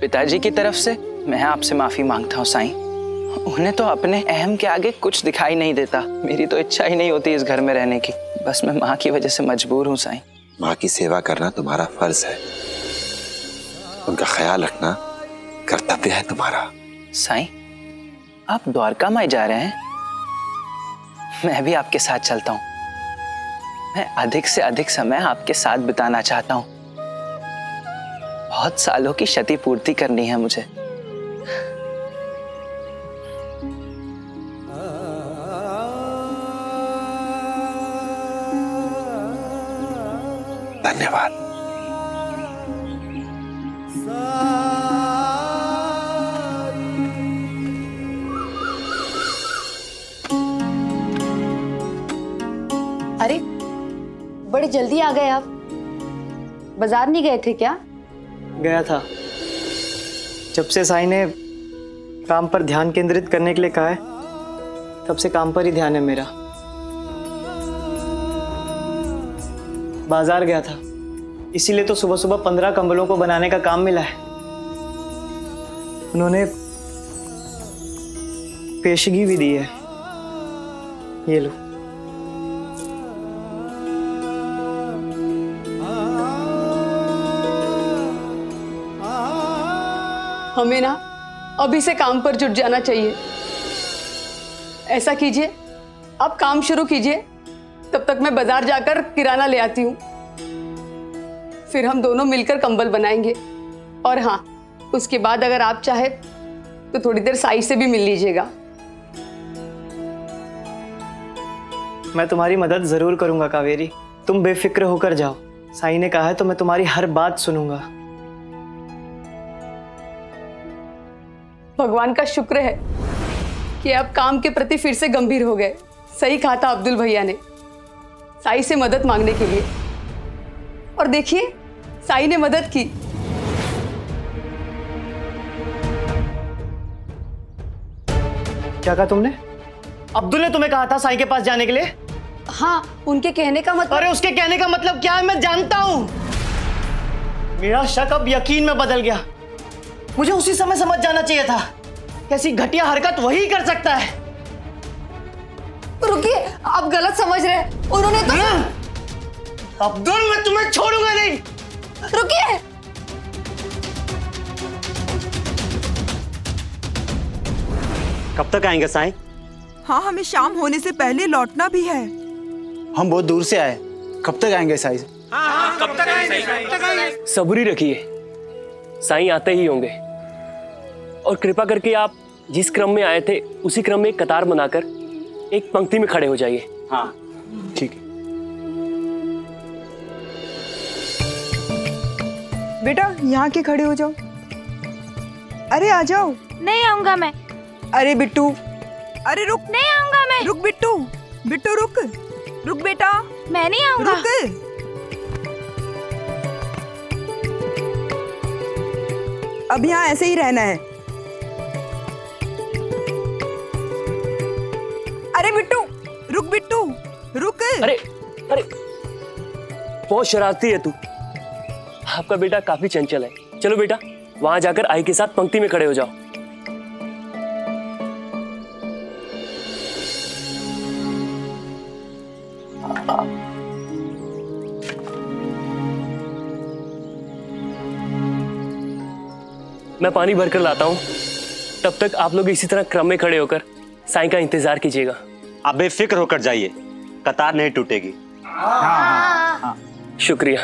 पिताजी की तरफ से मैं आपसे माफी मांगता हूँ साईं। उन्हें तो अपने अहम के आगे कुछ दिखाई नहीं देता। मेरी तो इच्छा ही नहीं होती इस घर में रहने की, बस मैं माँ की वजह से मजबूर हूँ साईं। माँ की सेवा करना तुम्हारा फर्ज है, उनका ख्याल रखना कर्तव्य है तुम्हारा। साईं, आप द्वारका माई जा रहे हैं? मैं भी आपके साथ चलता हूँ। मैं अधिक से अधिक समय आपके साथ बिताना चाहता हूँ। बहुत सालों की क्षति पूर्ति करनी है मुझे। धन्यवाद। अरे बड़ी जल्दी आ गए आप। बाजार नहीं गए थे क्या? गया था। जब से साईं ने काम पर ध्यान केंद्रित करने के लिए कहा है, तब से काम पर ही ध्यान है मेरा। बाजार गया था, इसीलिए तो सुबह सुबह 15 कंबलों को बनाने का काम मिला है। उन्होंने पेशगी भी दी है, ये लो। हमें ना अभी से काम पर जुट जाना चाहिए। ऐसा कीजिए, आप काम शुरू कीजिए, तब तक मैं बाजार जाकर किराना ले आती हूँ। फिर हम दोनों मिलकर कंबल बनाएंगे। और हाँ, उसके बाद अगर आप चाहे तो थोड़ी देर साई से भी मिल लीजिएगा। मैं तुम्हारी मदद जरूर करूंगा कावेरी, तुम बेफिक्र होकर जाओ। साईं ने कहा है तो मैं तुम्हारी हर बात सुनूंगा। भगवान का शुक्र है कि आप काम के प्रति फिर से गंभीर हो गए। सही कहा था अब्दुल भैया ने, साई से मदद मांगने के लिए। और देखिए, साई ने मदद की। क्या कहा तुमने? अब्दुल ने तुम्हें कहा था साईं के पास जाने के लिए? हाँ, उनके कहने का मतलब। अरे उसके कहने का मतलब क्या है मैं जानता हूं। मेरा शक अब यकीन में बदल गया। मुझे उसी समय समझ जाना चाहिए था, कैसी घटिया हरकत वही कर सकता है। रुकिए, आप गलत समझ रहे हैं। उन्होंने तो अब्दुल, मैं तुम्हें छोड़ूंगा नहीं। रुकिए। कब तक आएंगे साईं? हाँ, हमें शाम होने से पहले लौटना भी है। हम बहुत दूर से आए, कब तक आएंगे साईं? हाँ, कब तक आएंगे? सबूरी रखिए, साईं आते ही होंगे। और कृपा करके आप जिस क्रम में आए थे उसी क्रम में एक कतार बनाकर एक पंक्ति में खड़े हो जाइए। हाँ ठीक है। बेटा यहाँ के खड़े हो जाओ। अरे आ जाओ। नहीं आऊंगा मैं। अरे बिट्टू, अरे रुक। नहीं आऊंगा मैं। रुक बिट्टू, बिट्टू रुक, रुक बेटा। मैं नहीं आऊंगा। रुक। अब यहाँ ऐसे ही रहना है। अरे बिट्टू रुक, बिट्टू रुक। अरे अरे, बहुत शरारती है तू। आपका बेटा काफी चंचल है। चलो बेटा, वहां जाकर आई के साथ पंक्ति में खड़े हो जाओ। मैं पानी भरकर लाता हूं, तब तक आप लोग इसी तरह क्रम में खड़े होकर साईं का इंतजार कीजिएगा। आप बेफिक्र होकर जाइए, कतार नहीं टूटेगी। हाँ। शुक्रिया।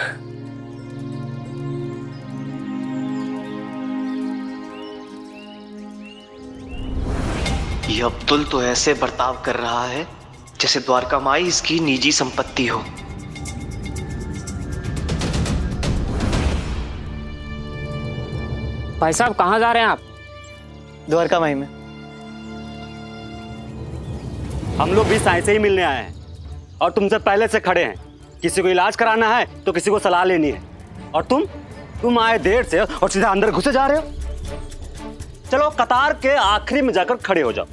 ये अब्दुल तो ऐसे बर्ताव कर रहा है जैसे द्वारका माई इसकी निजी संपत्ति हो। भाई साहब कहाँ जा रहे हैं आप? द्वारका माई में। हम लोग भी साईं से ही मिलने आए हैं और तुमसे पहले से खड़े हैं। किसी को इलाज कराना है तो किसी को सलाह लेनी है, और तुम आए देर से और सीधा अंदर घुसे जा रहे हो। चलो कतार के आखिरी में जाकर खड़े हो जाओ।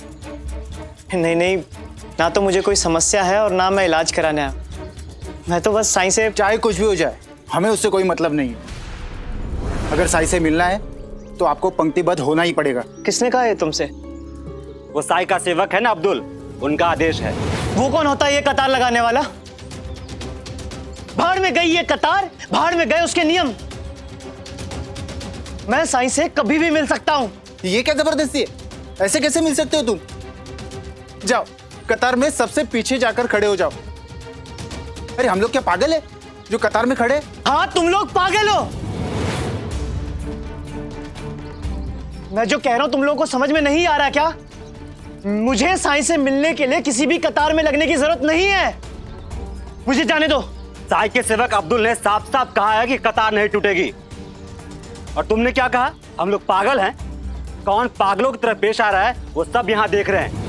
नहीं नहीं, ना तो मुझे कोई समस्या है और ना मैं इलाज कराने आया। मैं तो बस साईं से, चाहे कुछ भी हो जाए, हमें उससे कोई मतलब नहीं है। अगर साईं से मिलना है तो आपको पंक्तिबद्ध होना ही पड़ेगा। किसने कहा है तुमसे? वो साई का सेवक है ना अब्दुल, उनका आदेश है। वो कौन होता है ये कतार लगाने वाला? भाड़ में गई ये कतार, भाड़ में गए उसके नियम। मैं साईं से कभी भी मिल सकता हूं। ये क्या जबरदस्ती है? ऐसे कैसे मिल सकते हो तुम? जाओ कतार में सबसे पीछे जाकर खड़े हो जाओ। अरे हम लोग क्या पागल है जो कतार में खड़े? हाँ तुम लोग पागल हो। मैं जो कह रहा हूं तुम लोगों को समझ में नहीं आ रहा क्या? मुझे साईं से मिलने के लिए किसी भी कतार में लगने की जरूरत नहीं है। मुझे जाने दो। साई के सेवक अब्दुल ने साफ साफ कहा है कि कतार नहीं टूटेगी। और तुमने क्या कहा? हम लोग पागल हैं? कौन पागलों की तरह पेश आ रहा है वो सब यहां देख रहे हैं।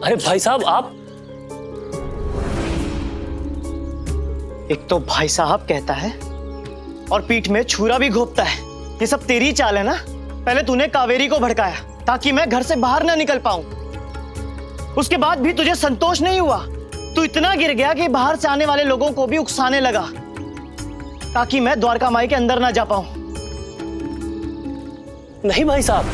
अरे भाई साहब आप। एक तो भाई साहब कहता है और पीठ में छुरा भी घोंपता है। ये सब तेरी चाल है ना? पहले तूने कावेरी को भड़काया ताकि मैं घर से बाहर ना निकल पाऊं। उसके बाद भी तुझे संतोष नहीं हुआ। तू इतना गिर गया कि बाहर से आने वाले लोगों को भी उकसाने लगा ताकि मैं द्वारका माई के अंदर ना जा पाऊं। नहीं भाई साहब,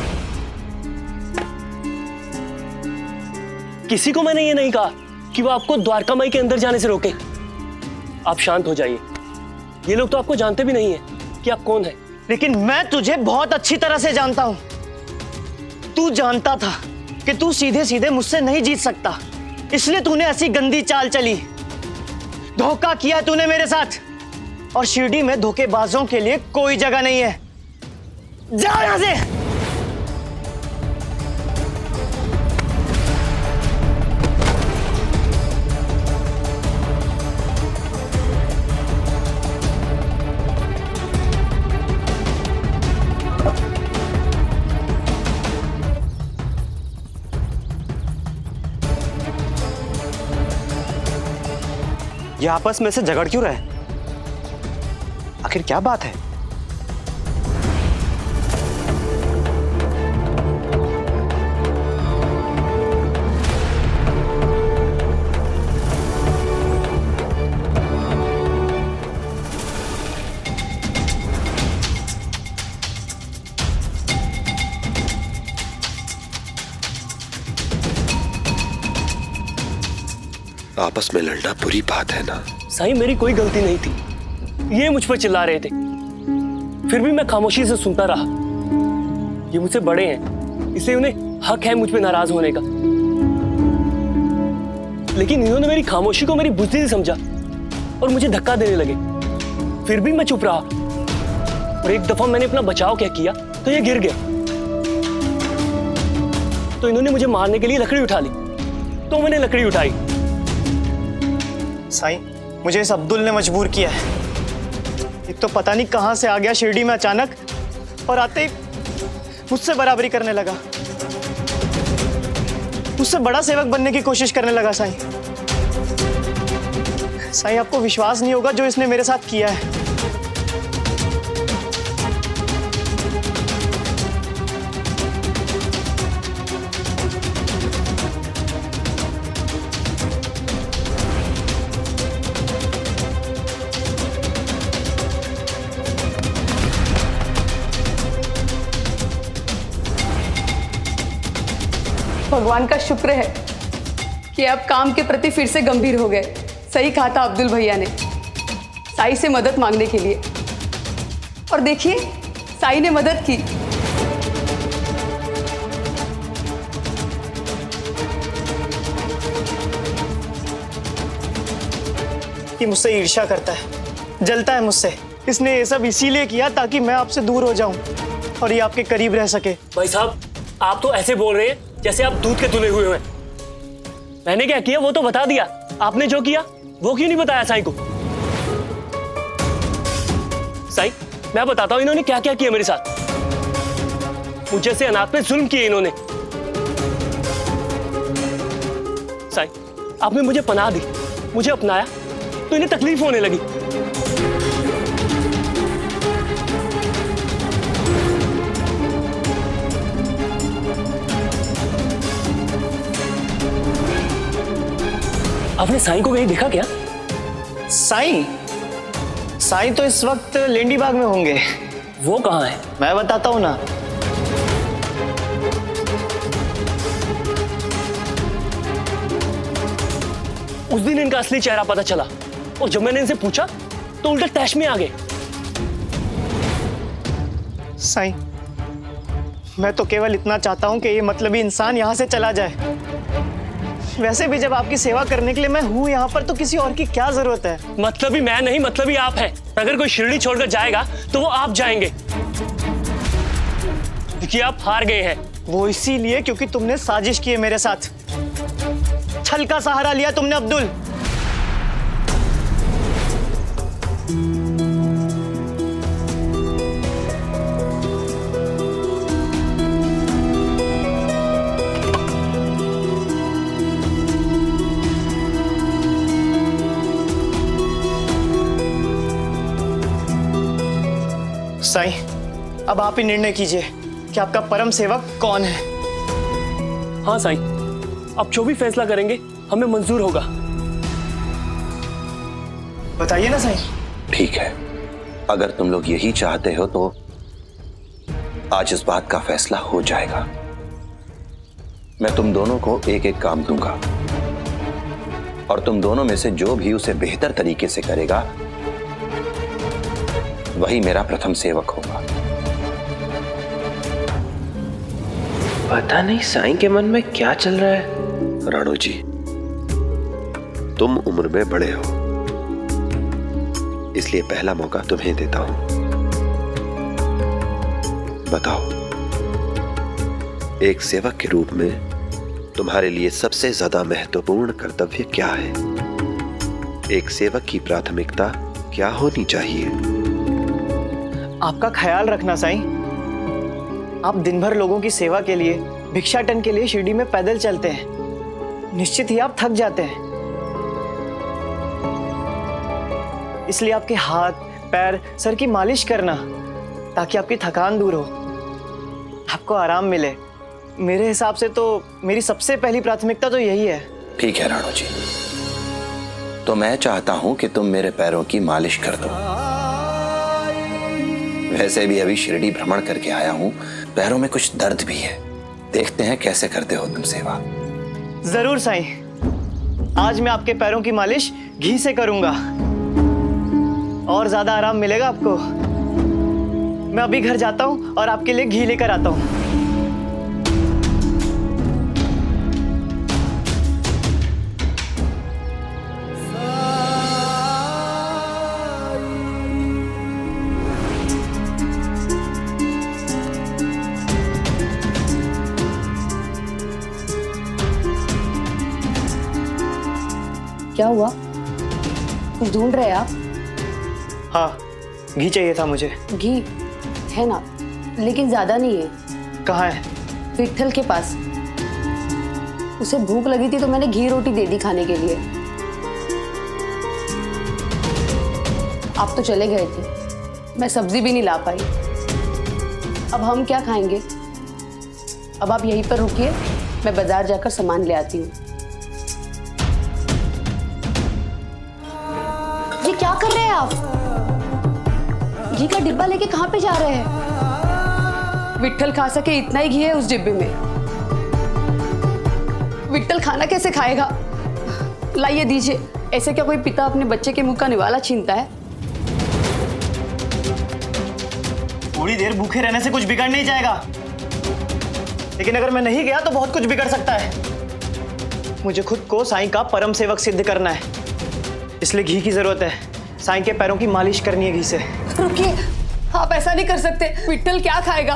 किसी को मैंने ये नहीं कहा कि वो आपको द्वारका माई के अंदर जाने से रोके। आप शांत हो जाइए। ये लोग तो आपको जानते भी नहीं है कि आप कौन हैं। लेकिन मैं तुझे बहुत अच्छी तरह से जानता हूं। तू जानता था कि तू सीधे सीधे मुझसे नहीं जीत सकता, इसलिए तूने ऐसी गंदी चाल चली। धोखा किया तूने मेरे साथ, और शिरडी में धोखेबाजों के लिए कोई जगह नहीं है। जा यहां से। ये आपस में से झगड़ क्यों रहे? आखिर क्या बात है? आपस में लड़ना बुरी बात है ना? साईं मेरी कोई गलती नहीं थी। ये मुझ पर चिल्ला रहे थे, फिर भी मैं खामोशी से सुनता रहा। ये मुझसे बड़े हैं, इसलिए उन्हें हक है मुझ पे नाराज होने का। लेकिन इन्होंने मेरी खामोशी को मेरी बुद्धि समझा और मुझे धक्का देने लगे। फिर भी मैं चुप रहा, और एक दफा मैंने अपना बचाव क्या किया तो ये गिर गया। तो इन्होंने मुझे मारने के लिए लकड़ी उठा ली, तो मैंने लकड़ी उठाई। साईं, मुझे इस अब्दुल ने मजबूर किया है। एक तो पता नहीं कहां से आ गया शिरडी में अचानक, और आते ही मुझसे बराबरी करने लगा। मुझसे बड़ा सेवक बनने की कोशिश करने लगा। साईं, साईं आपको विश्वास नहीं होगा जो इसने मेरे साथ किया है। भगवान का शुक्र है कि आप काम के प्रति फिर से गंभीर हो गए। सही कहा था अब्दुल भैया ने, साई से मदद मांगने के लिए। और देखिए, साई ने मदद की। ये मुझसे ईर्ष्या करता है, जलता है मुझसे। इसने ये सब इसीलिए किया ताकि मैं आपसे दूर हो जाऊं और ये आपके करीब रह सके। भाई साहब, आप तो ऐसे बोल रहे हैं जैसे आप दूध के तुले हुए हैं। मैंने क्या किया वो तो बता दिया। आपने जो किया वो क्यों नहीं बताया साईं को? साईं, मैं बताता हूं इन्होंने क्या क्या किया मेरे साथ। मुझे से अनाथ पे जुल्म किए इन्होंने। साईं, आपने मुझे पनाह दी, मुझे अपनाया, तो इन्हें तकलीफ होने लगी। आपने साईं को कहीं देखा क्या? साईं? साईं तो इस वक्त लेंडी बाग में होंगे। वो कहाँ है? मैं बताता हूँ ना। उस दिन इनका असली चेहरा पता चला और जब मैंने इनसे पूछा तो उल्टे तैश में आ गए। साईं, मैं तो केवल इतना चाहता हूं कि ये मतलबी इंसान यहां से चला जाए। वैसे भी जब आपकी सेवा करने के लिए मैं हूं यहां पर, तो किसी और की क्या जरूरत है? मतलबी मैं नहीं, मतलबी आप हैं। अगर कोई शिरडी छोड़कर जाएगा तो वो आप जाएंगे, क्योंकि आप हार गए हैं। वो इसीलिए क्योंकि तुमने साजिश की है मेरे साथ। छल का सहारा लिया तुमने अब्दुल। साईं, अब आप ही निर्णय कीजिए कि आपका परम सेवक कौन है। हाँ साईं, आप जो भी फैसला करेंगे हमें मंजूर होगा। बताइए ना साईं। ठीक है, अगर तुम लोग यही चाहते हो तो आज इस बात का फैसला हो जाएगा। मैं तुम दोनों को एक एक काम दूंगा और तुम दोनों में से जो भी उसे बेहतर तरीके से करेगा वही मेरा प्रथम सेवक होगा। पता नहीं साईं के मन में क्या चल रहा है। राणो जी, तुम उम्र में बड़े हो, इसलिए पहला मौका तुम्हें देता हूं। बताओ, एक सेवक के रूप में तुम्हारे लिए सबसे ज्यादा महत्वपूर्ण कर्तव्य क्या है? एक सेवक की प्राथमिकता क्या होनी चाहिए? आपका ख्याल रखना साईं। आप दिन भर लोगों की सेवा के लिए, भिक्षाटन के लिए शिरडी में पैदल चलते हैं। निश्चित ही आप थक जाते हैं, इसलिए आपके हाथ, पैर, सर की मालिश करना ताकि आपकी थकान दूर हो, आपको आराम मिले। मेरे हिसाब से तो मेरी सबसे पहली प्राथमिकता तो यही है। ठीक है राणो जी, तो मैं चाहता हूं कि तुम मेरे पैरों की मालिश कर दो। वैसे भी अभी शिरडी भ्रमण करके आया हूं, पैरों में कुछ दर्द भी है। देखते हैं कैसे करते हो तुम सेवा। जरूर साईं, आज मैं आपके पैरों की मालिश घी से करूंगा और ज्यादा आराम मिलेगा आपको। मैं अभी घर जाता हूं और आपके लिए घी लेकर आता हूं। क्या हुआ? कुछ ढूंढ रहे हैं आप? हाँ, घी चाहिए था मुझे। घी है ना, लेकिन ज्यादा नहीं है। कहाँ है? विट्ठल के पास। उसे भूख लगी थी तो मैंने घी रोटी दे दी खाने के लिए। आप तो चले गए थे, मैं सब्जी भी नहीं ला पाई। अब हम क्या खाएंगे? अब आप यहीं पर रुकिए, मैं बाजार जाकर सामान ले आती हूँ। ये क्या कर रहे हैं आप? घी का डिब्बा लेके कहाँ पे जा रहे हैं? विट्ठल खा सके इतना ही घी है उस डिब्बे में। विट्ठल खाना कैसे खाएगा? लाइए दीजिए। ऐसे क्या कोई पिता अपने बच्चे के मुंह का निवाला छीनता है? थोड़ी देर भूखे रहने से कुछ बिगड़ नहीं जाएगा, लेकिन अगर मैं नहीं गया तो बहुत कुछ बिगड़ सकता है। मुझे खुद को साईं का परम सेवक सिद्ध करना है, इसलिए घी की जरूरत है। साईं के पैरों की मालिश करनी है घी से। रुकिए, आप ऐसा नहीं कर सकते। विट्ठल क्या खाएगा?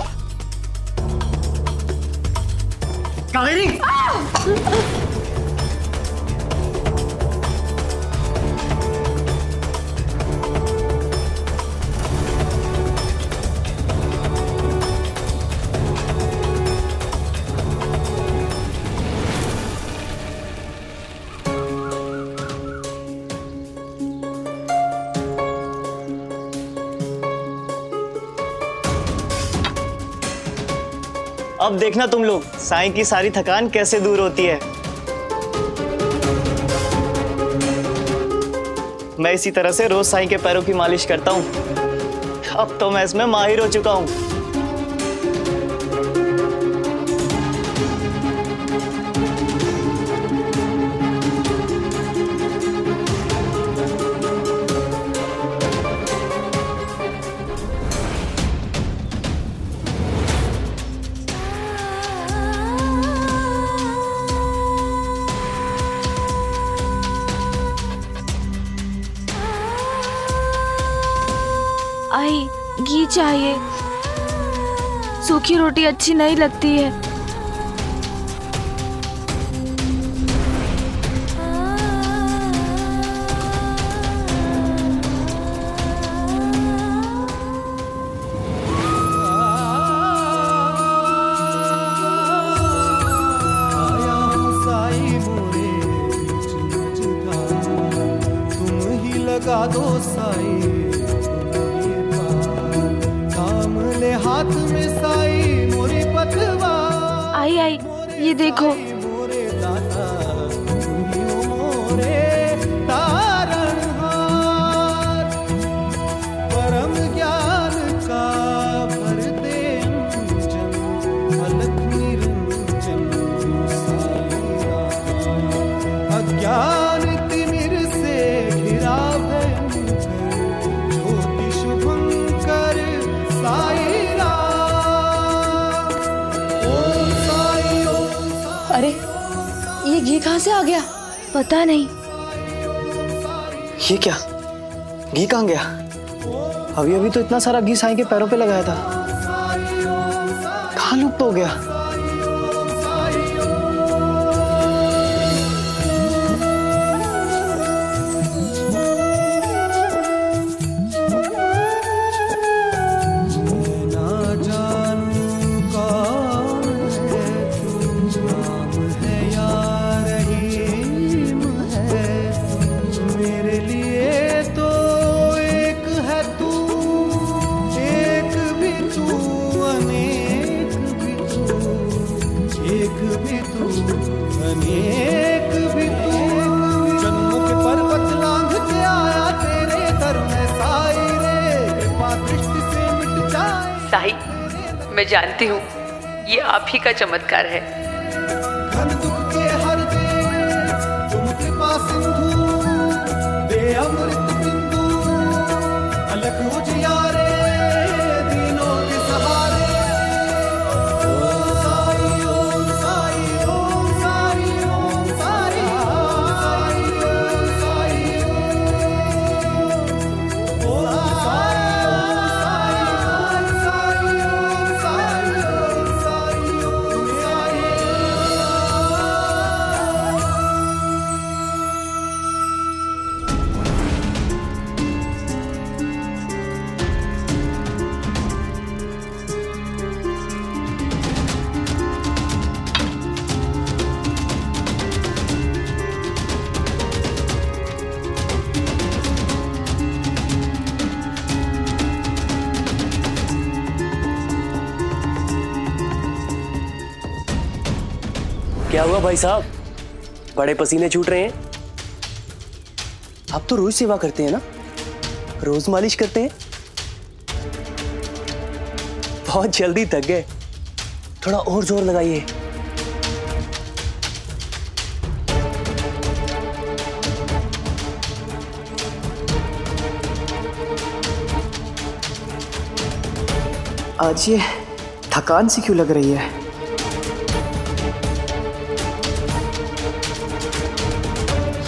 कावेरी! अब देखना तुम लोग, साईं की सारी थकान कैसे दूर होती है। मैं इसी तरह से रोज साईं के पैरों की मालिश करता हूँ। अब तो मैं इसमें माहिर हो चुका हूँ। आई घी चाहिए, सूखी रोटी अच्छी नहीं लगती है। लगा दो साई हाथ में साई मोरी पतवा। आई आई ये देखो, मोरे दाता मोरे तारणहार, परम ज्ञान का भर दे अंजन, अलख निरंजन साईया। अज्ञान तिमिर से घिरा भयंकर, ज्योति शुभंकर साई। अरे ये घी कहाँ से आ गया? पता नहीं। ये क्या, घी कहाँ गया? अभी अभी तो इतना सारा घी साईं के पैरों पे लगाया था, कहाँ लुप्त हो गया? अनेक भी तू, जन्मों के पर्वत लांघ के आया तेरे दर में साई रे, कृपा दृष्टि से मिट जाए। साई, मैं जानती हूँ ये आप ही का चमत्कार है। घन दुख के हर दे तुम कृपा सिंधु, दे अमृत बिंदु, अलख उजियारे दीनों के सहारे। क्या हुआ भाई साहब, बड़े पसीने छूट रहे हैं? आप तो रोज सेवा करते हैं ना, रोज मालिश करते हैं। बहुत जल्दी थक गए, थोड़ा और जोर लगाइए। आज ये थकान सी क्यों लग रही है?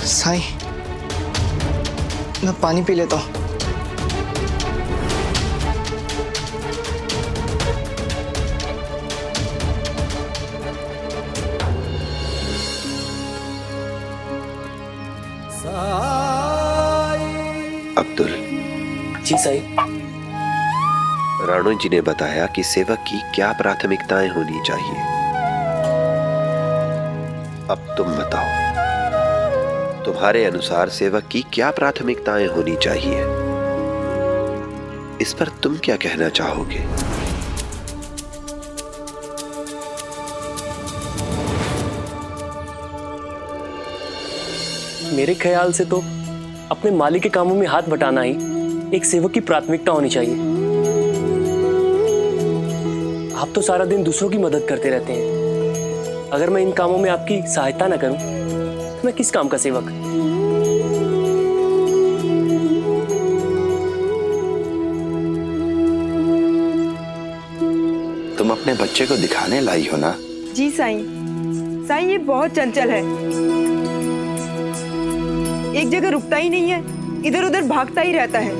साईं, मैं पानी पी लेता हूँ। अब्दुल। जी साईं। राणू जी ने बताया कि सेवक की क्या प्राथमिकताएं होनी चाहिए। अब तुम बताओ, तुम्हारे अनुसार सेवक की क्या प्राथमिकताएं होनी चाहिए? इस पर तुम क्या कहना चाहोगे? मेरे ख्याल से तो अपने मालिक के कामों में हाथ बटाना ही एक सेवक की प्राथमिकता होनी चाहिए। आप तो सारा दिन दूसरों की मदद करते रहते हैं। अगर मैं इन कामों में आपकी सहायता न करूं तो मैं किस काम का सेवक? तुम अपने बच्चे को दिखाने लाई हो ना? जी साईं, साईं ये बहुत चंचल है, एक जगह रुकता ही नहीं है, इधर उधर भागता ही रहता है।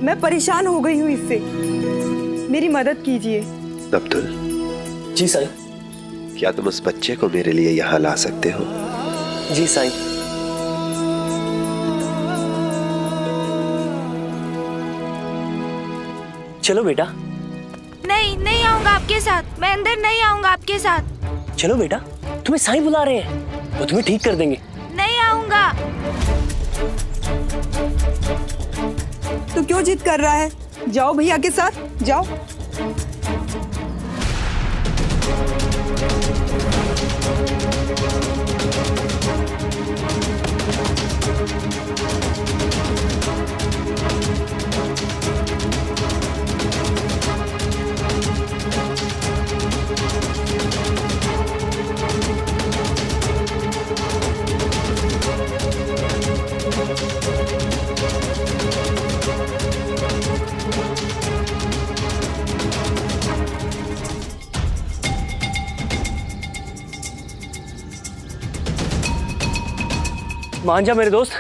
मैं परेशान हो गई हूँ इससे, मेरी मदद कीजिए। अब्दुल। जी साईं। क्या तुम उस बच्चे को मेरे लिए यहाँ ला सकते हो? जी साईं। चलो बेटा। नहीं, नहीं आऊंगा आपके साथ, मैं अंदर नहीं आऊंगा आपके साथ। चलो बेटा, तुम्हें साईं बुला रहे हैं, वो तुम्हें ठीक कर देंगे। नहीं आऊंगा। तो क्यों जिद कर रहा है? जाओ भैया के साथ, जाओ। मान जा मेरे दोस्त,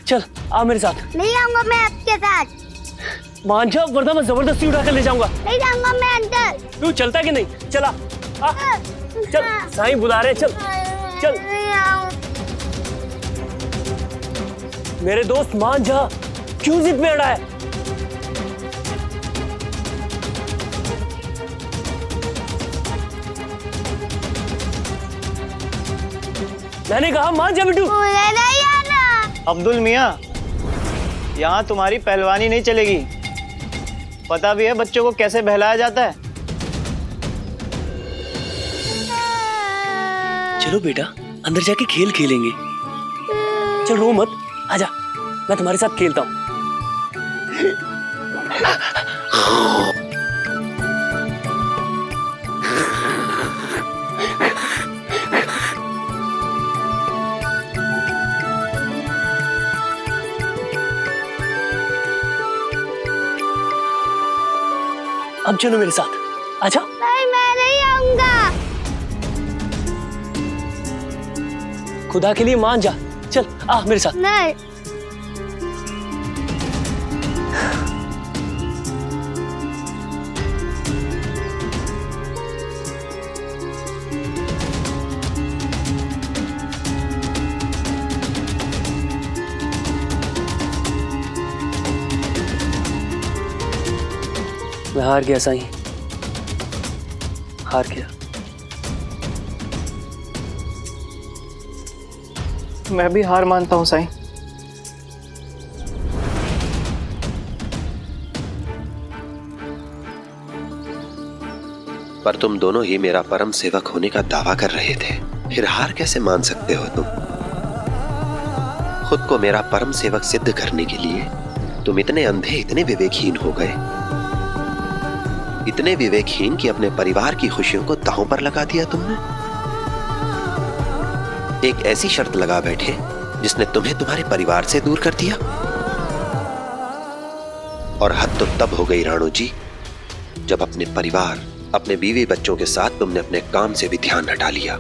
चल आ मेरे साथ। नहीं आऊंगा मैं आपके साथ। मान जा वरना मैं जबरदस्ती उठा कर ले जाऊंगा। नहीं जाऊंगा मैं अंदर। तू चलता कि नहीं? चला आ, चल साईं बुला रहे, चल चल। मेरे दोस्त मान जा, क्यों जिद में अड़ा है? मैंने कहा मान जा बिट्टू। नहीं आना। अब्दुल मियाँ, यहाँ तुम्हारी पहलवानी नहीं चलेगी। पता भी है बच्चों को कैसे बहलाया जाता है। चलो बेटा, अंदर जाके खेल खेलेंगे। चल रो मत, आजा, मैं तुम्हारे साथ खेलता हूँ। अब चलो मेरे साथ, आजा। नहीं मैं नहीं आऊंगा। खुदा के लिए मान जा, चल आ मेरे साथ। नहीं। मैं हार गया साईं, हार गया। मैं भी हार मानता हूँ साईं। पर तुम दोनों ही मेरा परम सेवक होने का दावा कर रहे थे, फिर हार कैसे मान सकते हो तुम? खुद को मेरा परम सेवक सिद्ध करने के लिए तुम इतने अंधे, इतने विवेकहीन हो गए, इतने विवेकहीन कि अपने परिवार की खुशियों को दांव पर लगा दिया तुमने। एक ऐसी शर्त लगा बैठे जिसने तुम्हें तुम्हारे परिवार से दूर कर दिया। और हद तो तब हो गई राणो जी, जब अपने परिवार, अपने बीवी बच्चों के साथ तुमने अपने काम से भी ध्यान हटा लिया।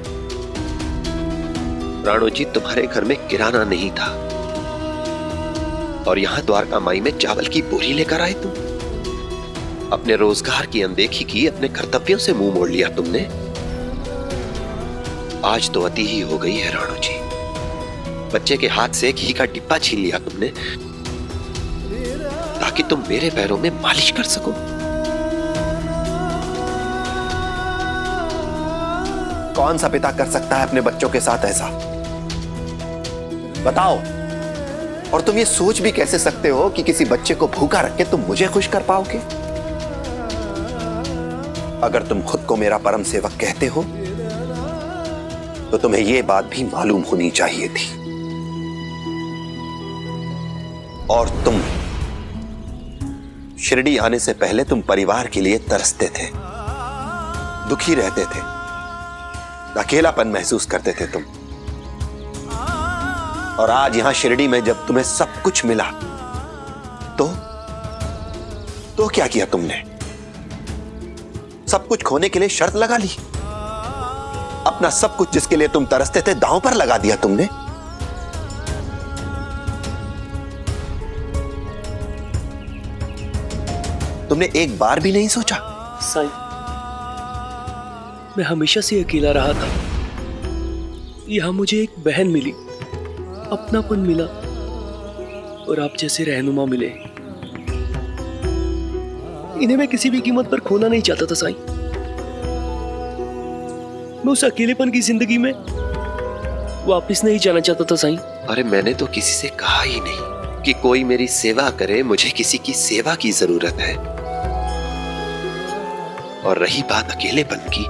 राणो जी, तुम्हारे घर में किराना नहीं था और यहां द्वारका माई में चावल की बोरी लेकर आए तुम। अपने रोजगार की अनदेखी की, अपने कर्तव्यों से मुंह मोड़ लिया तुमने। आज तो अति ही हो गई है राणो जी। बच्चे के हाथ से घी का डिब्बा छीन लिया तुमने ताकि तुम मेरे पैरों में मालिश कर सको। कौन सा पिता कर सकता है अपने बच्चों के साथ ऐसा? बताओ। और तुम ये सोच भी कैसे सकते हो कि किसी बच्चे को भूखा रख के तुम मुझे खुश कर पाओगे? अगर तुम खुद को मेरा परम सेवक कहते हो तो तुम्हें यह बात भी मालूम होनी चाहिए थी। और तुम शिरडी आने से पहले तुम परिवार के लिए तरसते थे, दुखी रहते थे, अकेलापन महसूस करते थे तुम। और आज यहां शिरडी में जब तुम्हें सब कुछ मिला तो क्या किया तुमने? सब कुछ खोने के लिए शर्त लगा ली। अपना सब कुछ जिसके लिए तुम तरसते थे दांव पर लगा दिया तुमने। तुमने एक बार भी नहीं सोचा? साईं, मैं हमेशा से अकेला रहा था। यहां मुझे एक बहन मिली, अपनापन मिला, और आप जैसे रहनुमा मिले। इन्हें मैं किसी भी कीमत पर खोना नहीं चाहता था साईं। मैं उस अकेलेपन की जिंदगी में वापस नहीं जाना चाहता था साईं। अरे मैंने तो किसी से कहा ही नहीं कि कोई मेरी सेवा करे। मुझे किसी की सेवा की जरूरत है। और रही बात अकेलेपन की,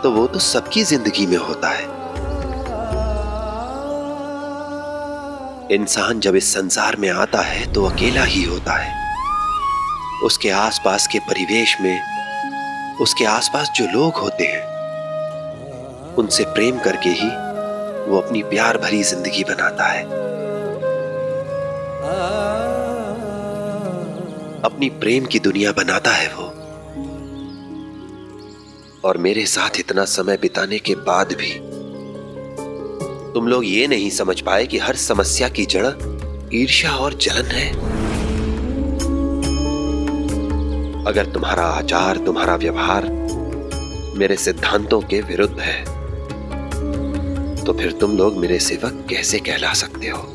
तो वो तो सबकी जिंदगी में होता है। इंसान जब इस संसार में आता है तो अकेला ही होता है। उसके आसपास के परिवेश में, उसके आसपास जो लोग होते हैं, उनसे प्रेम करके ही वो अपनी प्यार भरी जिंदगी बनाता है। अपनी प्रेम की दुनिया बनाता है वो। और मेरे साथ इतना समय बिताने के बाद भी तुम लोग ये नहीं समझ पाए कि हर समस्या की जड़ ईर्ष्या और जलन है। अगर तुम्हारा आचार, तुम्हारा व्यवहार मेरे सिद्धांतों के विरुद्ध है, तो फिर तुम लोग मेरे सेवक कैसे कहला सकते हो?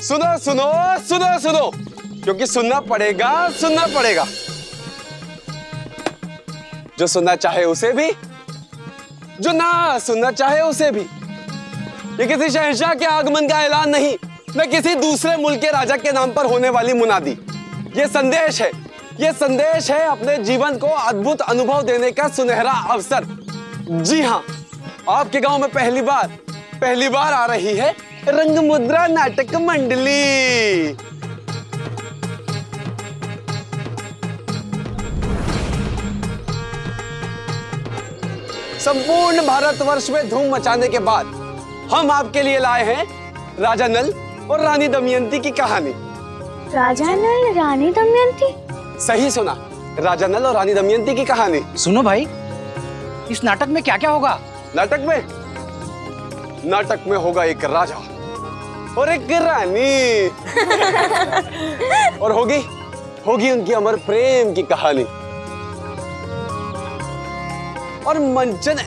सुनो सुनो सुनो सुनो, क्योंकि सुनना पड़ेगा, सुनना पड़ेगा। जो सुनना चाहे उसे भी, जो ना सुनना चाहे उसे भी। ये किसी शहंशाह के आगमन का ऐलान नहीं, न किसी दूसरे मुल्क के राजा के नाम पर होने वाली मुनादी। ये संदेश है, ये संदेश है अपने जीवन को अद्भुत अनुभव देने का सुनहरा अवसर। जी हाँ, आपके गांव में पहली बार आ रही है रंगमुद्रा नाटक मंडली। संपूर्ण भारतवर्ष में धूम मचाने के बाद हम आपके लिए लाए हैं राजा नल और रानी दमयंती की कहानी। राजा नल, रानी दमयंती? सही सुना, राजा नल और रानी दमयंती की कहानी। सुनो भाई, इस नाटक में क्या क्या होगा? नाटक में होगा एक राजा और एक रानी और होगी उनकी अमर प्रेम की कहानी। और मंचन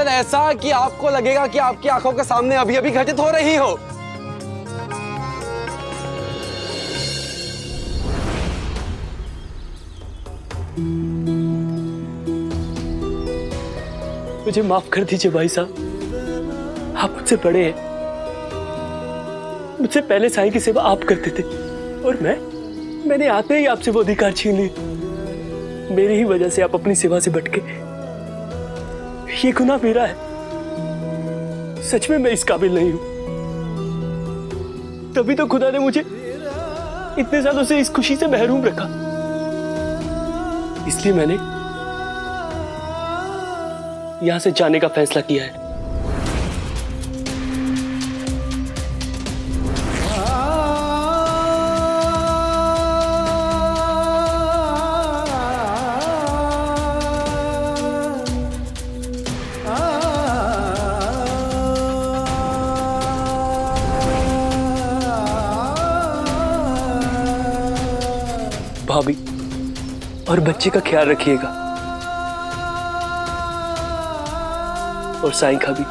ऐसा कि आपको लगेगा कि आपकी आंखों के सामने अभी अभी घटित हो रही हो। मुझे माफ कर दीजिए भाई साहब, आप मुझसे बड़े हैं। मुझसे पहले साईं की सेवा आप करते थे और मैंने आते ही आपसे वो अधिकार छीन लिए। मेरी ही वजह से आप अपनी सेवा से भटके। ये गुनाह मेरा है। सच में मैं इस काबिल नहीं हूं। तभी तो खुदा ने मुझे इतने सालों से इस खुशी से महरूम रखा। इसलिए मैंने यहां से जाने का फैसला किया है। भाभी और बच्चे का ख्याल रखिएगा, और साईं का भी।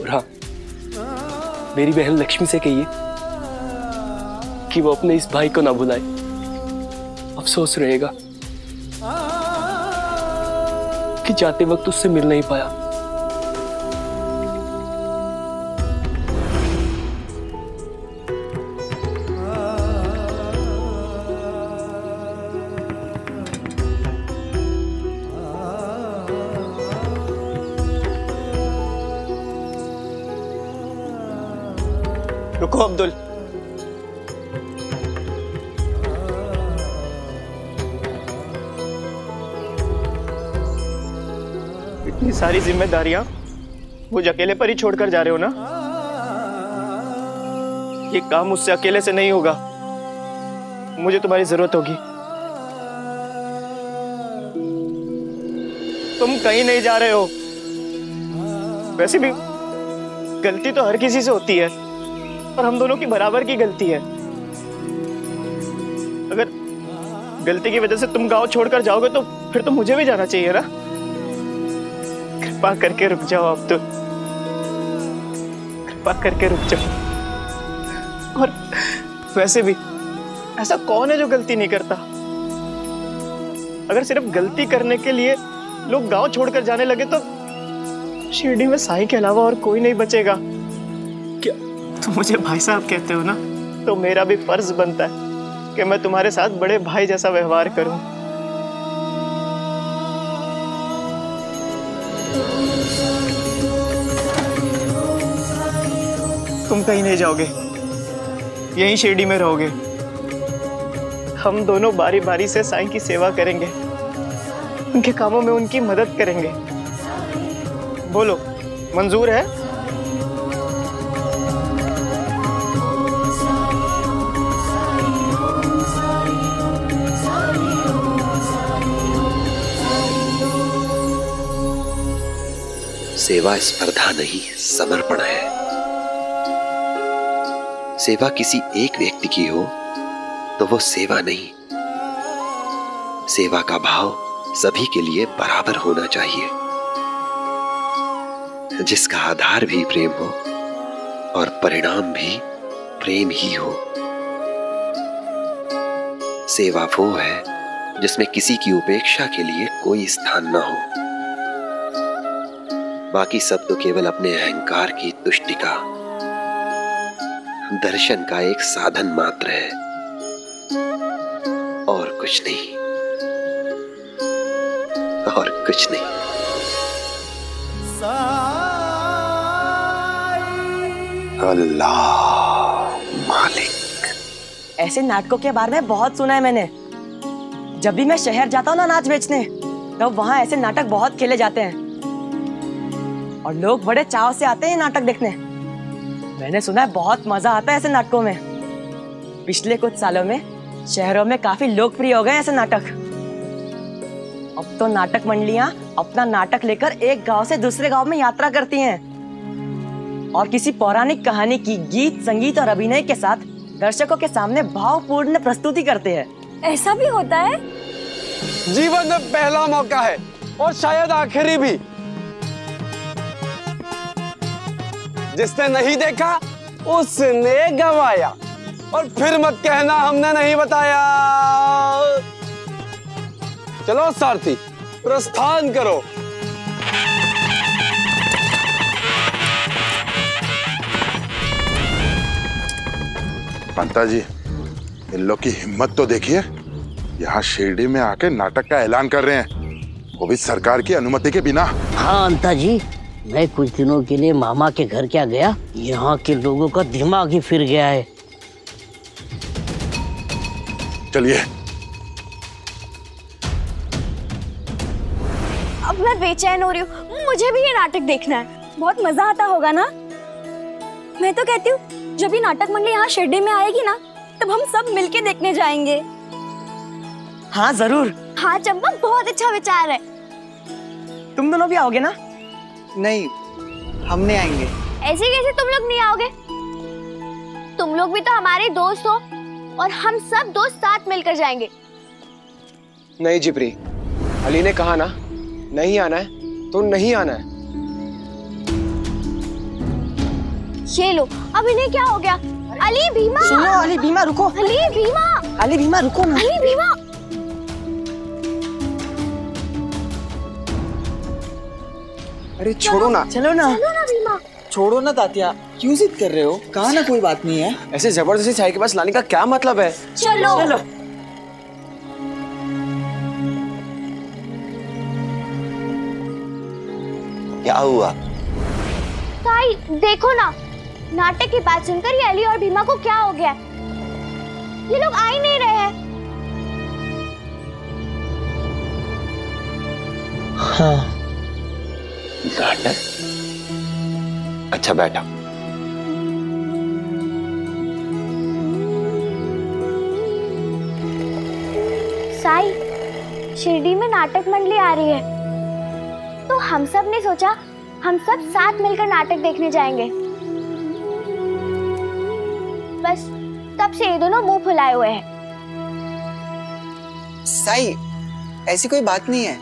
और हाँ, मेरी बहन लक्ष्मी से कहिए कि वो अपने इस भाई को ना भुलाए, अफसोस रहेगा कि जाते वक्त उससे मिल नहीं पाया। रुको अब्दुल, इतनी सारी जिम्मेदारियां मुझे अकेले पर ही छोड़कर जा रहे हो ना? ये काम मुझसे अकेले से नहीं होगा, मुझे तुम्हारी जरूरत होगी। तुम कहीं नहीं जा रहे हो। वैसे भी गलती तो हर किसी से होती है, और हम दोनों की बराबर की गलती है। अगर गलती की वजह से तुम गांव छोड़कर जाओगे तो फिर तो मुझे भी जाना चाहिए ना। कृपा करके रुक जाओ अब्दुल, कृपा करके रुक जाओ। और वैसे भी ऐसा कौन है जो गलती नहीं करता? अगर सिर्फ गलती करने के लिए लोग गांव छोड़कर जाने लगे तो शिरडी में साईं के अलावा और कोई नहीं बचेगा। क्या तुम मुझे भाई साहब कहते हो ना? तो मेरा भी फर्ज बनता है कि मैं तुम्हारे साथ बड़े भाई जैसा व्यवहार करूं। तुम कहीं नहीं जाओगे, यहीं शिरडी में रहोगे। हम दोनों बारी बारी से साईं की सेवा करेंगे, उनके कामों में उनकी मदद करेंगे। बोलो, मंजूर है? सेवा स्पर्धा नहीं, समर्पण है। सेवा किसी एक व्यक्ति की हो तो वो सेवा नहीं। सेवा का भाव सभी के लिए बराबर होना चाहिए, जिसका आधार भी प्रेम हो और परिणाम भी प्रेम ही हो। सेवा वो है जिसमें किसी की उपेक्षा के लिए कोई स्थान ना हो। बाकी सब तो केवल अपने अहंकार की तुष्टि का, दर्शन का एक साधन मात्र है, और कुछ नहीं, और कुछ नहीं। अल्लाह मालिक। ऐसे नाटकों के बारे में बहुत सुना है मैंने। जब भी मैं शहर जाता हूँ ना नाच बेचने, तो वहाँ ऐसे नाटक बहुत खेले जाते हैं और लोग बड़े चाव से आते हैं नाटक देखने। मैंने सुना है बहुत मजा आता है ऐसे नाटकों में। पिछले कुछ सालों में शहरों में काफी लोकप्रिय हो गए ऐसे नाटक। अब तो नाटक मंडलियां अपना नाटक लेकर एक गांव से दूसरे गांव में यात्रा करती हैं और किसी पौराणिक कहानी की गीत, संगीत और अभिनय के साथ दर्शकों के सामने भावपूर्ण प्रस्तुति करते हैं। ऐसा भी होता है? जीवन में पहला मौका है और शायद आखिरी भी। जिसने नहीं देखा उसने गवाया, और फिर मत कहना हमने नहीं बताया। चलो सारथी, प्रस्थान करो। पंता जी, इन लोग की हिम्मत तो देखिए, यहाँ शिरडी में आके नाटक का ऐलान कर रहे हैं, वो भी सरकार की अनुमति के बिना। हाँ अंता जी, मैं कुछ दिनों के लिए मामा के घर क्या गया, यहाँ के लोगों का दिमाग ही फिर गया है। चलिए बेचैन हो रही हूँ। मुझे भी ये नाटक देखना है। बहुत मजा आता होगा ना? मैं तो कहती हूँ जब ये नाटक मंडली यहाँ शिरडी में आएगी ना, तब हम सब मिलके देखने जाएंगे। हाँ जरूर। हाँ चंपा, बहुत अच्छा विचार है। तुम दोनों भी आओगे ना? नहीं, हम नहीं आएंगे। ऐसे कैसे तुम लोग नहीं आओगे? तुम लोग भी तो हमारे दोस्त हो और हम सब दोस्त साथ मिलकर जाएंगे। नहीं जिब्री, अली ने कहा ना नहीं आना है तो नहीं आना है। ये लो, अब इन्हें क्या हो गया? अली भीमा, सुनो अली भीमा रुको। अली भीमा, अली भीमा रुको ना। अली भीमा। अरे छोड़ो ना। चलो ना। चलो ना भीमा। छोड़ो ना तात्या, क्यों जिद कर रहे हो? कहा ना कोई बात नहीं है। ऐसे जबरदस्ती चाय के पास लाने का क्या मतलब है? चलो। चलो। क्या हुआ? ताई देखो ना, नाटक की बात सुनकर ये अली और भीमा को क्या हो गया? ये लोग आ ही नहीं रहे हैं। हाँ। नाटक? अच्छा बैठा। साई, शिरडी में नाटक मंडली आ रही है, तो हम सब ने सोचा हम सब साथ मिलकर नाटक देखने जाएंगे। बस तब से ये दोनों मुंह फुलाए हुए हैं। साई, ऐसी कोई बात नहीं है।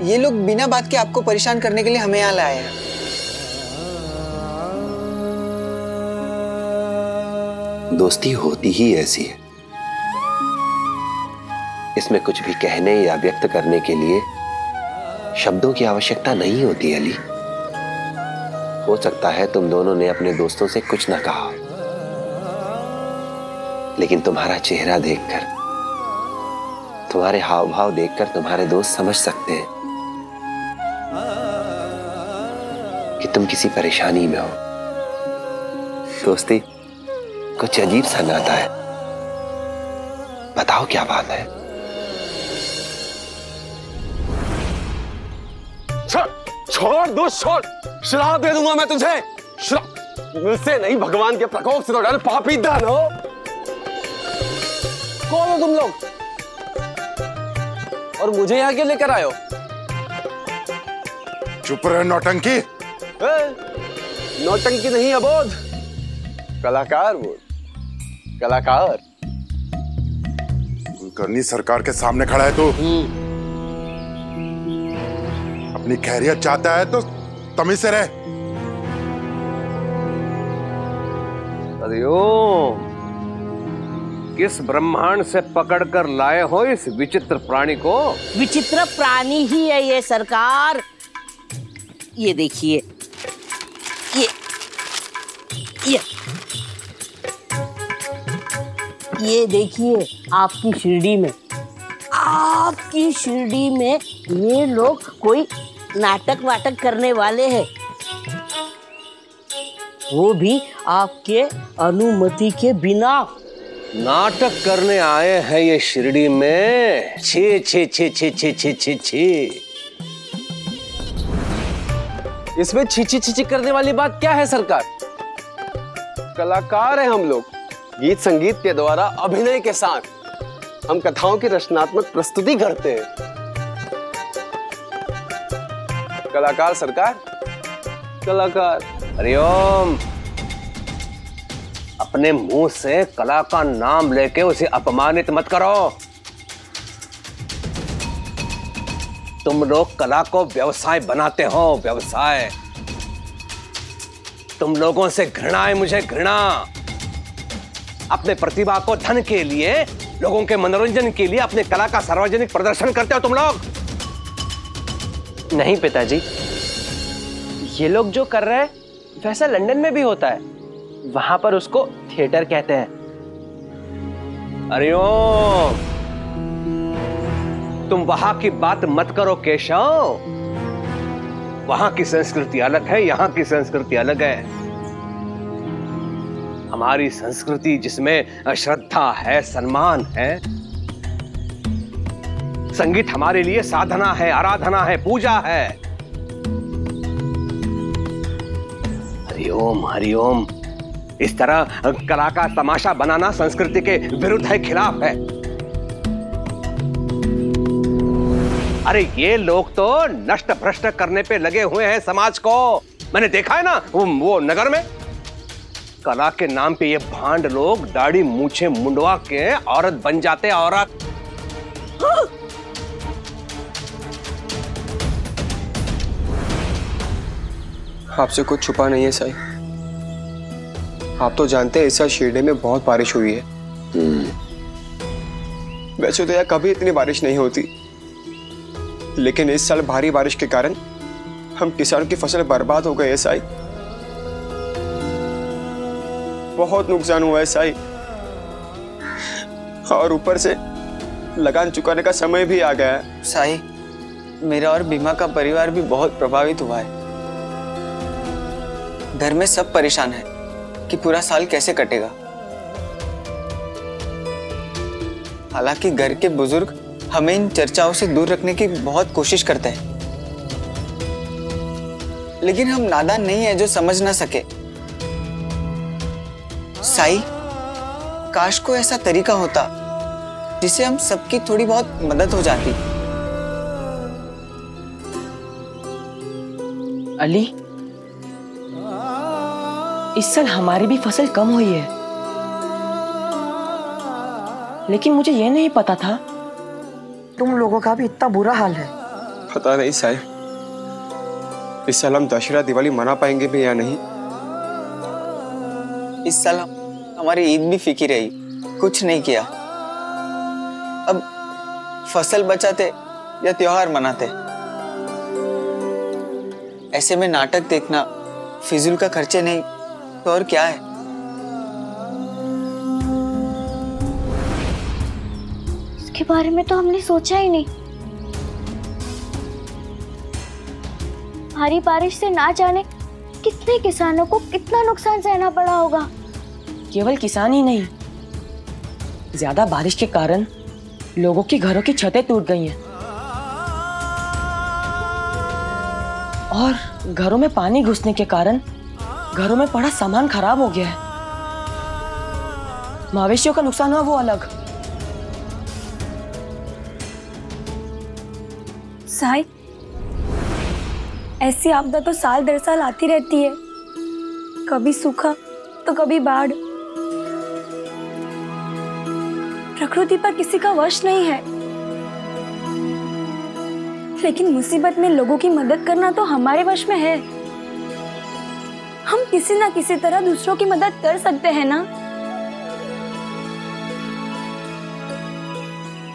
ये लोग बिना बात के आपको परेशान करने के लिए हमें यहाँ लाए हैं। दोस्ती होती ही ऐसी है। इसमें कुछ भी कहने या व्यक्त करने के लिए शब्दों की आवश्यकता नहीं होती अली। हो सकता है तुम दोनों ने अपने दोस्तों से कुछ ना कहा, लेकिन तुम्हारा चेहरा देखकर, तुम्हारे हाव भाव देखकर तुम्हारे दोस्त समझ सकते हैं कि तुम किसी परेशानी में हो। दोस्ती कुछ अजीब सा नाता है। बताओ क्या बात है? छोड़ दो, छोड़। श्राप दे दूंगा मैं तुझे। श्राप मुझसे नहीं, भगवान के प्रकोप से तो डर। पापी दान हो। कौन हो तुम लोग और मुझे यहाँ क्यों लेकर आए हो? चुप रहे नौटंकी। नौटंकी नहीं, अबोध। कलाकार बोल, कलाकार। कुलकर्णी सरकार के सामने खड़ा है तू। अपनी खैरियत चाहता है तो तमीज से रह। हरिओम। किस ब्रह्मांड से पकड़कर लाए हो इस विचित्र प्राणी को? विचित्र प्राणी ही है ये सरकार। ये देखिए, ये देखिए, आपकी शिरडी में ये लोग कोई नाटक वाटक करने वाले हैं, वो भी आपके अनुमति के बिना। नाटक करने आए हैं ये शिरडी में? छी छी छी छी छी छी छी छी। इसमें छीची छीची करने वाली बात क्या है सरकार? कलाकार हैं हम लोग। गीत संगीत के द्वारा, अभिनय के साथ हम कथाओं की रचनात्मक प्रस्तुति करते हैं। कलाकार सरकार, कलाकार। हरिओम। अपने मुंह से कला का नाम लेके उसे अपमानित मत करो। तुम लोग कला को व्यवसाय बनाते हो, व्यवसाय। तुम लोगों से घृणा है मुझे, घृणा। अपने प्रतिभा को धन के लिए, लोगों के मनोरंजन के लिए अपने कला का सार्वजनिक प्रदर्शन करते हो तुम लोग। नहीं पिताजी, ये लोग जो कर रहे हैं वैसा लंदन में भी होता है। वहां पर उसको थिएटर कहते हैं। हरिओम। तुम वहां की बात मत करो केशव। वहां की संस्कृति अलग है, यहां की संस्कृति अलग है। हमारी संस्कृति जिसमें श्रद्धा है, सम्मान है, संगीत हमारे लिए साधना है, आराधना है, पूजा है। हरिओम हरिओम। इस तरह कला का तमाशा बनाना संस्कृति के विरुद्ध है, खिलाफ है। अरे ये लोग तो नष्ट भ्रष्ट करने पे लगे हुए हैं समाज को। मैंने देखा है ना वो नगर में कला के नाम पे ये भांड लोग दाढ़ी मूछे मुंडवा के औरत बन जाते। औरत आपसे कुछ छुपा नहीं है साईं। आप तो जानते हैं इस साल शिरडी में बहुत बारिश हुई है। वैसे तो यहाँ कभी इतनी बारिश नहीं होती, लेकिन इस साल भारी बारिश के कारण हम किसानों की फसल बर्बाद हो गई है साईं। बहुत नुकसान हुआ है साईं, और ऊपर से लगान चुकाने का समय भी आ गया है। साईं, मेरा और बीमा का परिवार भी बहुत प्रभावित हुआ है। घर में सब परेशान है कि पूरा साल कैसे कटेगा। हालांकि घर के बुजुर्ग हमें इन चर्चाओं से दूर रखने की बहुत कोशिश करते हैं, लेकिन हम नादान नहीं है जो समझ ना सके। साईं, काश को ऐसा तरीका होता जिससे हम सबकी थोड़ी बहुत मदद हो जाती। अली, इस साल हमारी भी फसल कम हुई है, लेकिन मुझे ये नहीं पता था तुम लोगों का भी इतना बुरा हाल है। पता नहीं साईं, इस साल हम दशहरा दिवाली मना पाएंगे भी या नहीं। इस साल हमारी ईद भी फीकी रही, कुछ नहीं किया। अब फसल बचाते या त्योहार मनाते। ऐसे में नाटक देखना फिजूल का खर्चे नहीं तो और क्या है। इसके बारे में तो हमने सोचा ही नहीं। भारी बारिश से ना जाने कितने किसानों को कितना नुकसान सहना पड़ा होगा। केवल किसान ही नहीं, ज्यादा बारिश के कारण लोगों की घरों की छतें टूट गई हैं और घरों में पानी घुसने के कारण घरों में पड़ा सामान खराब हो गया है। मवेशियों का नुकसान हुआ वो अलग। साई, ऐसी आपदा तो साल दर साल आती रहती है, कभी सूखा तो कभी बाढ़। प्रकृति पर किसी का वश नहीं है, लेकिन मुसीबत में लोगों की मदद करना तो हमारे वश में है। हम किसी ना किसी तरह दूसरों की मदद कर सकते हैं ना।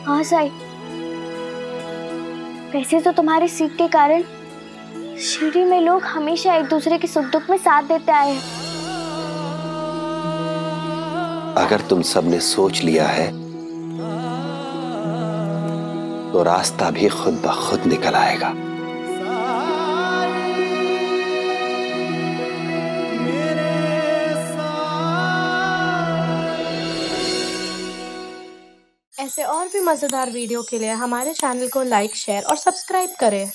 हाँ साई, वैसे तो तुम्हारी सीख के कारण शिरडी में लोग हमेशा एक दूसरे के सुख दुख में साथ देते आए हैं। अगर तुम सबने सोच लिया है तो रास्ता भी खुद ब खुद निकल आएगा। ऐसे और भी मजेदार वीडियो के लिए हमारे चैनल को लाइक, शेयर और सब्सक्राइब करें।